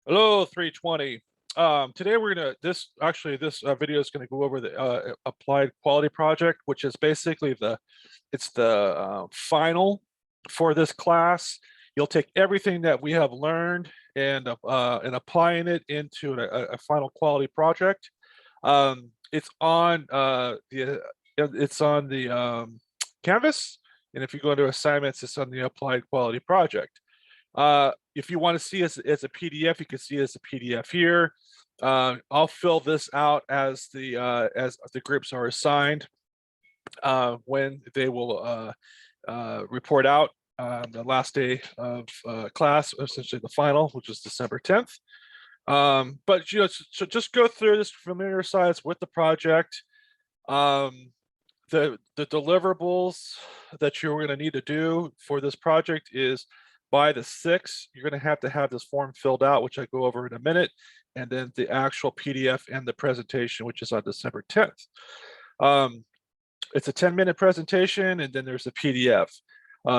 Hello, 320. Today we're gonna this video is gonna go over the applied quality project, which is basically the final for this class. You'll take everything that we have learned and applying it into a final quality project. It's on the Canvas, and if you go into assignments, it's on the applied quality project. If you want to see it as a PDF, you can see it as a PDF here. I'll fill this out as the groups are assigned when they will report out the last day of class, essentially the final, which is December 10th. But so just go through this, familiarize with the project. The deliverables that you're going to need to do for this project is by the 6th, you're going to have this form filled out, which I go over in a minute, and then the actual PDF and the presentation, which is on December 10th. It's a 10-minute presentation, and then there's a PDF.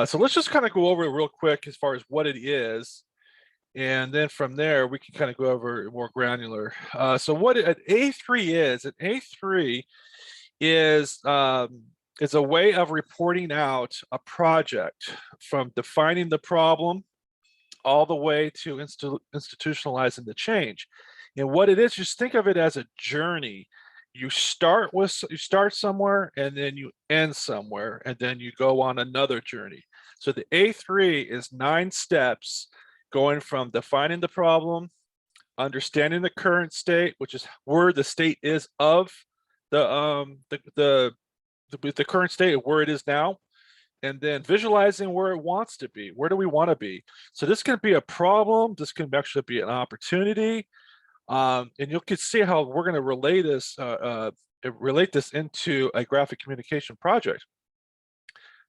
So let's just kind of go over it real quick as far as what it is. And then from there, we can kind of go over more granular. So what an A3 is, an A3 is a way of reporting out a project from defining the problem all the way to institutionalizing the change. And what it is, just think of it as a journey. You start somewhere, and then you end somewhere, and then you go on another journey. So the A3 is 9 steps, going from defining the problem, understanding the current state, which is where the state is of the current state of where it is now, and then visualizing where it wants to be. Where do we want to be? So this can be a problem. This can actually be an opportunity. And you can see how we're going to relate this into a graphic communication project.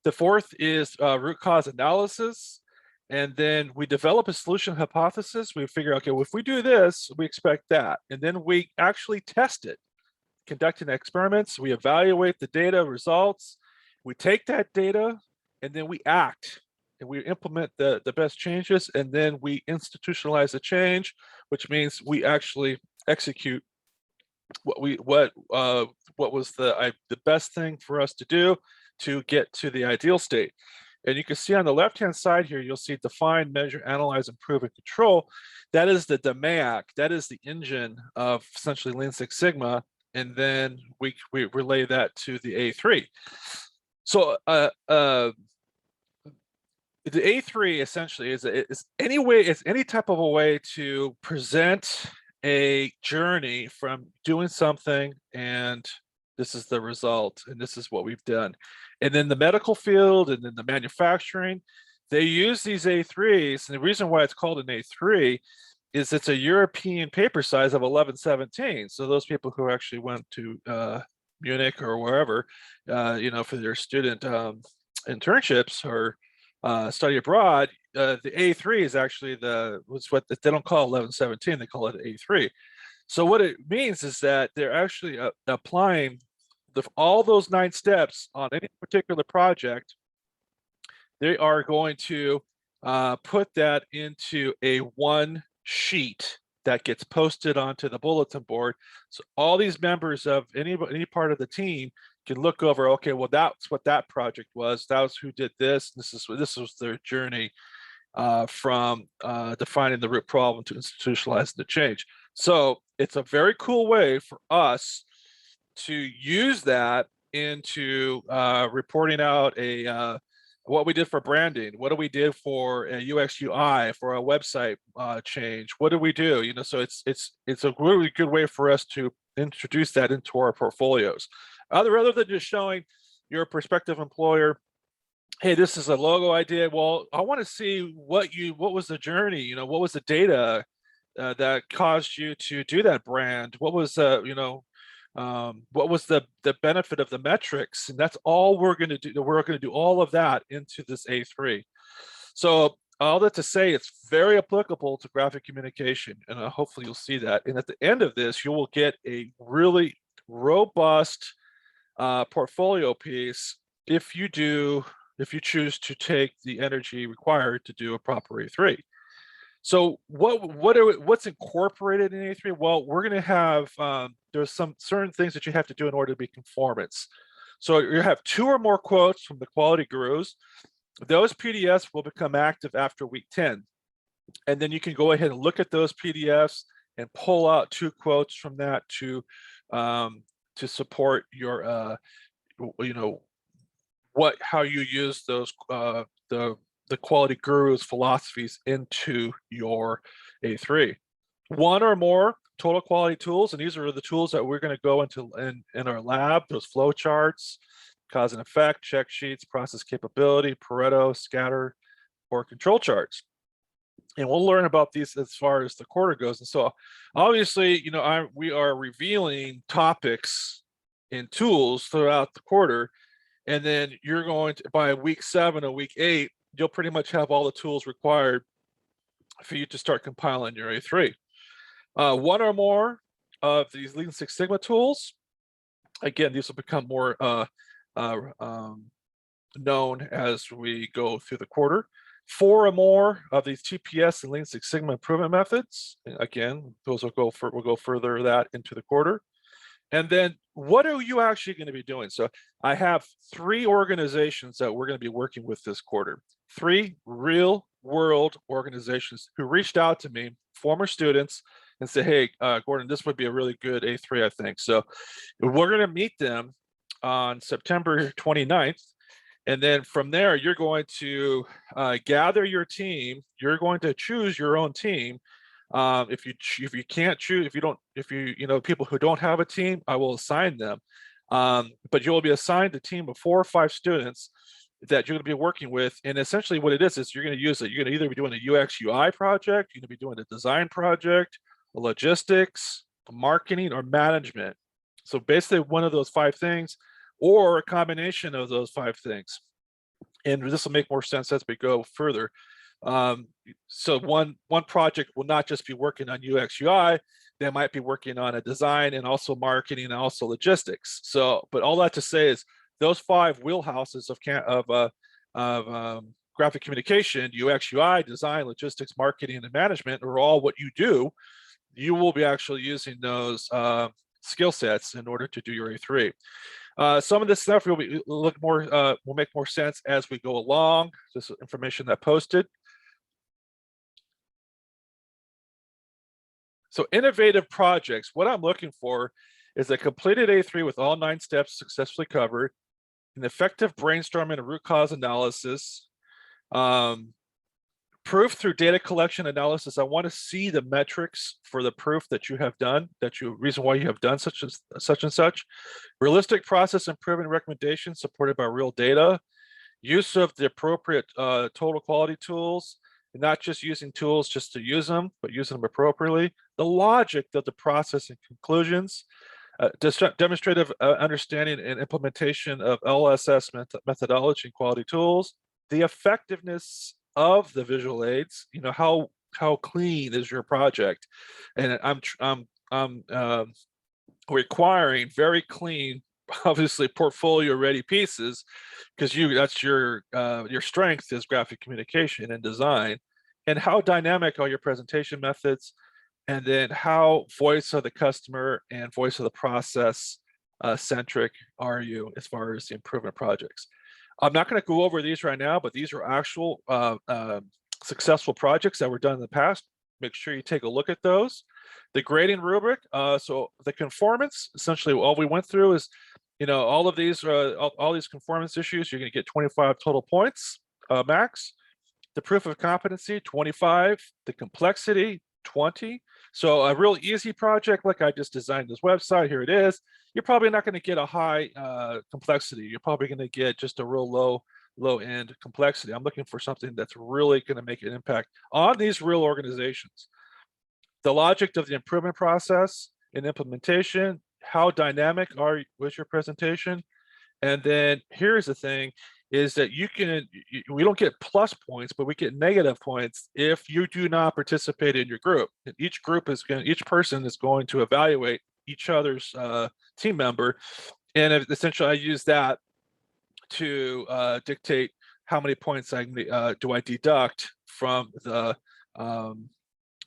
The fourth is root cause analysis. And then we develop a solution hypothesis. We figure, okay, well, if we do this, we expect that. And then we actually test it, conducting experiments. We evaluate the data results. We take that data, and then we act, and we implement the best changes, and then we institutionalize the change, which means we actually execute what was the best thing for us to do to get to the ideal state. And you can see on the left-hand side here, you'll see define, measure, analyze, improve, and control. That is the DMAIC. That is the engine of essentially Lean Six Sigma. And then we relay that to the A3. So the A3 essentially is any type of a way to present a journey from doing something, and this is the result, and this is what we've done. And then the medical field and then the manufacturing, they use these A3s. And the reason why it's called an A3 is it's a European paper size of 1117. So those people who actually went to Munich or wherever, for their student internships or study abroad, the A3 is actually what they don't call 1117, they call it A3. So what it means is that they're actually applying all those 9 steps on any particular project. They are going to put that into a one sheet that gets posted onto the bulletin board. So all these members of any part of the team can look over, okay, well, that's what that project was. That was who did this. This was their journey from defining the root problem to institutionalizing the change. So it's a very cool way for us to use that into reporting out what we did for branding, what we did for a UX UI, for a website change. What do we do? So it's a really good way for us to introduce that into our portfolios. Rather than just showing your prospective employer, hey, this is a logo idea. Well, I want to see what was the journey. What was the data that caused you to do that brand? What was what was the benefit of the metrics? And that's all we're going to do. We're going to do all of that into this A3. So all that to say, it's very applicable to graphic communication, and hopefully you'll see that. And at the end of this, you will get a really robust portfolio piece if you choose to take the energy required to do a proper A3. So what's incorporated in A3? Well, we're going to have there's some certain things that you have to do in order to be conformance. So you have 2 or more quotes from the quality gurus. Those PDFs will become active after week 10, and then you can go ahead and look at those PDFs and pull out 2 quotes from that to support your you know how you use those the quality gurus philosophies into your A3. 1 or more total quality tools, and these are the tools that we're going to go into in our lab. Those flow charts, cause and effect, check sheets, process capability, Pareto, scatter, or control charts. And we'll learn about these as far as the quarter goes. And so obviously, we are revealing topics and tools throughout the quarter. And then you're going to, by week 7 or week 8, you'll pretty much have all the tools required for you to start compiling your A3. 1 or more of these Lean Six Sigma tools, again, these will become more known as we go through the quarter. 4 or more of these TPS and Lean Six Sigma improvement methods, again, those will go further that into the quarter. And then what are you actually going to be doing? So I have 3 organizations that we're going to be working with this quarter. 3 real world organizations who reached out to me, former students, and say, hey, Gordon, this would be a really good A3, I think. So we're going to meet them on September 29th. And then from there, you're going to gather your team. You're going to choose your own team. If you can't choose, people who don't have a team, I will assign them. But you will be assigned a team of 4 or 5 students that you're going to be working with. And essentially what it is you're going to use it. You're going to either be doing a UX UI project, you're going to be doing a design project, a logistics, a marketing, or management. So basically one of those 5 things, or a combination of those 5 things. And this will make more sense as we go further. So one project will not just be working on UX UI, they might be working on a design and also marketing and also logistics. So, but all that to say is those 5 wheelhouses of graphic communication, UX UI, design, logistics, marketing, and management are all what you do. You will be actually using those skill sets in order to do your A3. Some of this stuff will make more sense as we go along. This is information that posted. So innovative projects, what I'm looking for is a completed A3 with all 9 steps successfully covered, an effective brainstorming and root cause analysis, proof through data collection analysis. I want to see the metrics for the proof that you have done, reason why you have done such and such. Realistic process improvement recommendations supported by real data. Use of the appropriate total quality tools, and not just using tools just to use them, but using them appropriately. The logic of the process and conclusions. Demonstrative understanding and implementation of LSS methodology and quality tools. The effectiveness of the visual aids, how clean is your project? And I'm requiring very clean, obviously portfolio ready pieces, because that's your strength is graphic communication and design. And how dynamic are your presentation methods? And then how voice of the customer and voice of the process centric are you as far as the improvement projects? I'm not going to go over these right now, but these are actual successful projects that were done in the past. Make sure you take a look at those. The grading rubric, so the conformance, essentially all we went through is, all of these, all these conformance issues, you're going to get 25 total points max. The proof of competency, 25. The complexity, 20. So a real easy project, like I just designed this website, here it is. You're probably not going to get a high complexity. You're probably going to get just a real low end complexity. I'm looking for something that's really going to make an impact on these real organizations. The logic of the improvement process and implementation, how dynamic was your presentation? And then here's the thing, is that we don't get plus points, but we get negative points if you do not participate in your group. And each person is going to evaluate each other's team member. And essentially I use that to dictate how many points do I deduct from the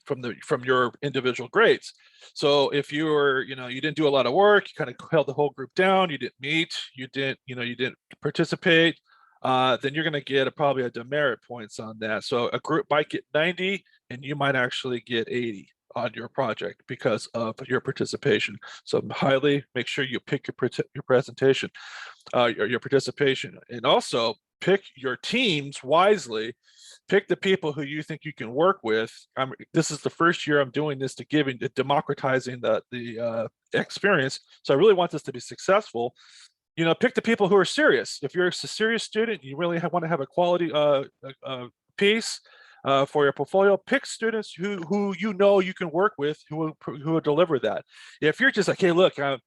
from your individual grades. So if you were, you didn't do a lot of work, you kind of held the whole group down, you didn't meet, you didn't participate, then you're going to get probably a demerit points on that. So a group might get 90 and you might actually get 80 on your project because of your participation. So highly make sure you pick your presentation, your participation, and also pick your teams wisely. Pick the people who you think you can work with. This is the first year I'm doing this to democratizing the experience. So I really want this to be successful. Pick the people who are serious. If you're a serious student, you really want to have a quality piece for your portfolio. Pick students who you can work with, who will deliver that. If you're just like, hey, look, I'm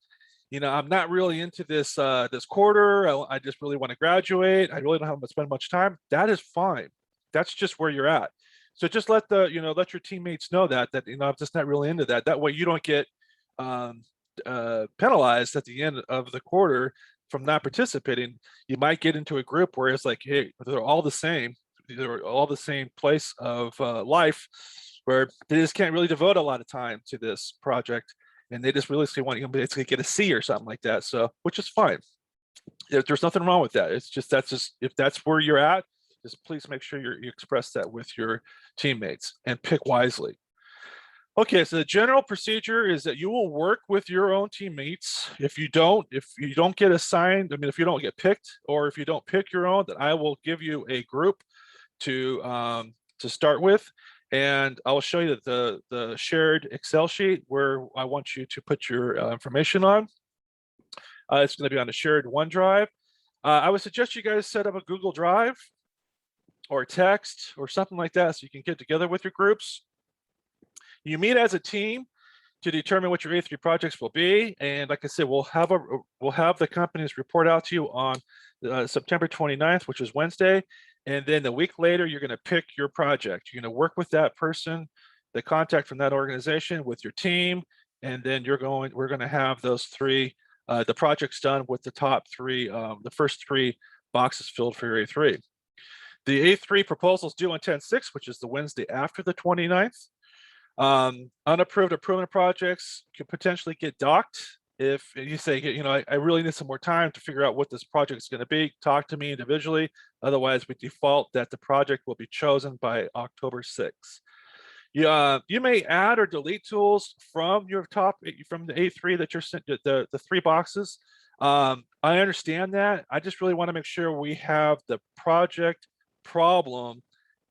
not really into this this quarter. I just really want to graduate. I really don't have to spend much time. That is fine. That's just where you're at. So just let let your teammates know that I'm just not really into that. That way you don't get penalized at the end of the quarter from not participating. You might get into a group where it's like, hey, they're all the same. They're all the same place of life, where they just can't really devote a lot of time to this project, and they just really want you to basically get a C or something like that. So, which is fine. There's nothing wrong with that. It's just if that's where you're at, just please make sure you express that with your teammates and pick wisely. Okay, so the general procedure is that you will work with your own teammates. If you don't get assigned, if you don't get picked, or if you don't pick your own, then I will give you a group to start with, and I'll show you the shared Excel sheet where I want you to put your information on. It's going to be on a shared OneDrive. I would suggest you guys set up a Google Drive or text or something like that so you can get together with your groups. You meet as a team to determine what your A3 projects will be, and like I said, we'll have the companies report out to you on September 29th, which is Wednesday, and then a week later you're going to pick your project. You're going to work with that person, the contact from that organization, with your team, and then we're going to have those three the projects done with the top three, the first three boxes filled for your A3. The A3 proposals due on 10/6, which is the Wednesday after the 29th. Unapproved approved projects could potentially get docked if you say, I really need some more time to figure out what this project is going to be. Talk to me individually. Otherwise, we default that the project will be chosen by October 6th. You may add or delete tools from the A3 that you're sent, the three boxes. I understand that. I just really want to make sure we have the project problem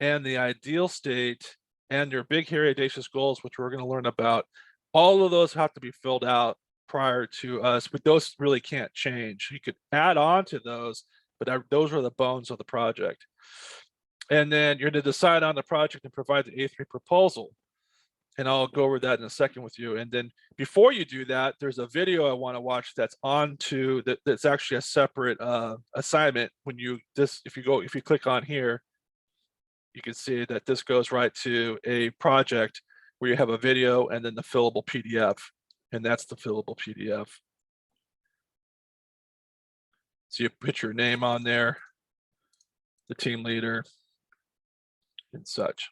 and the ideal state and your big, hairy, audacious goals, which we're going to learn about. All of those have to be filled out prior to us, but those really can't change. You could add on to those, but those are the bones of the project. And then you're going to decide on the project and provide the A3 proposal. And I'll go over that in a second with you. And then before you do that, there's a video I want to watch that's that's actually a separate assignment. If you click on here, you can see that this goes right to a project where you have a video and then the fillable PDF, and that's the fillable PDF. So you put your name on there, the team leader, and such.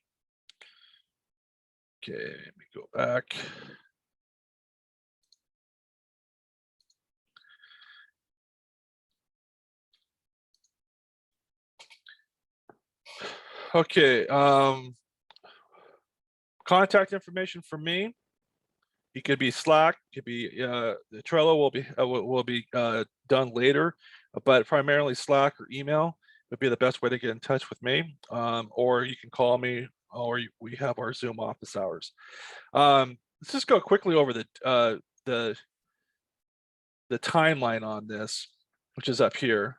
Okay, let me go back. Okay, contact information for me. It could be Slack, it could be the Trello will be done later, but primarily Slack or email would be the best way to get in touch with me. Or you can call me, or we have our Zoom office hours. Let's just go quickly over the timeline on this, which is up here.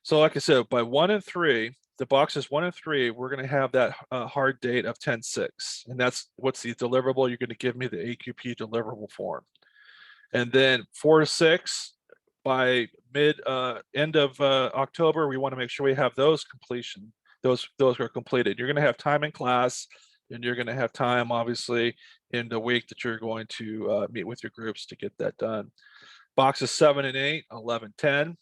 So like I said, by 1 and 3, the boxes 1 and 3, we're going to have that hard date of 10/6, and that's what's the deliverable. You're going to give me the AQP deliverable form, and then 4 to 6 by end of October, we want to make sure we have those completion. Those are completed. You're going to have time in class, and you're going to have time, obviously, in the week that you're going to meet with your groups to get that done. Boxes 7 and 8, 11, 10.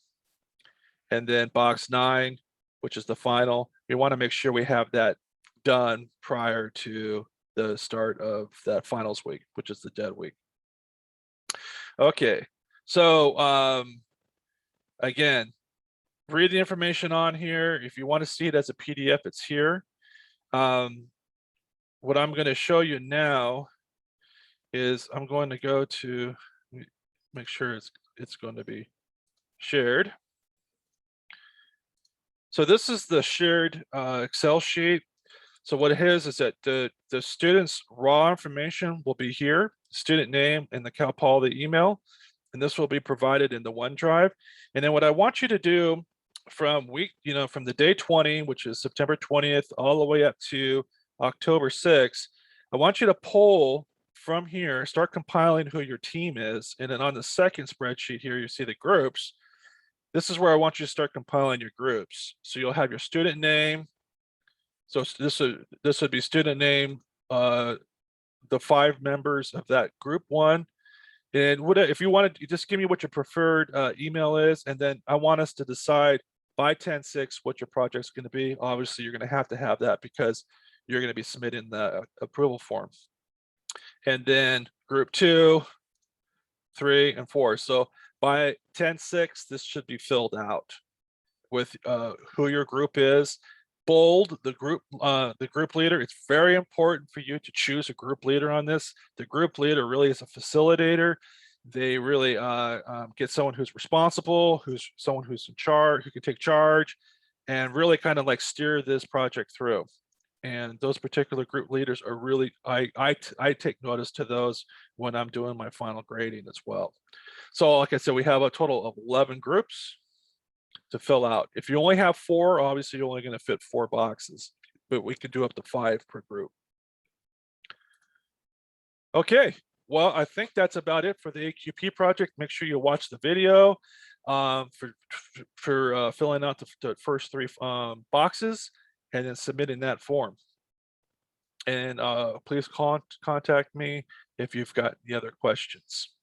And then box 9, which is the final, we want to make sure we have that done prior to the start of that finals week, which is the dead week. Okay, so again, read the information on here. If you want to see it as a PDF, it's here. What I'm going to show you now is I'm going to go to make sure it's going to be shared. So this is the shared Excel sheet. So what it is that the student's raw information will be here, student name and the Cal Poly email, and this will be provided in the OneDrive. And then what I want you to do from from the day 20, which is September 20th, all the way up to October 6th, I want you to pull from here, start compiling who your team is. And then on the second spreadsheet here, you see the groups. This is where I want you to start compiling your groups. So you'll have your student name. So this would be student name, the 5 members of that group 1. And if you wanted to just give me what your preferred email is, and then I want us to decide by 10/6 what your project's going to be. Obviously, you're going to have that because you're going to be submitting the approval form. And then group 2, 3, and 4. So by 10/6, this should be filled out with who your group is. Bold the group leader. It's very important for you to choose a group leader on this. The group leader really is a facilitator. They really get someone who's responsible, someone who's in charge, who can take charge, and really kind of like steer this project through. And those particular group leaders are really, I take notice to those when I'm doing my final grading as well. So like I said, we have a total of 11 groups to fill out. If you only have 4, obviously you're only going to fit 4 boxes, but we can do up to 5 per group. Okay, well, I think that's about it for the AQP project. Make sure you watch the video for filling out the first 3 boxes and then submitting that form. And please contact me if you've got any other questions.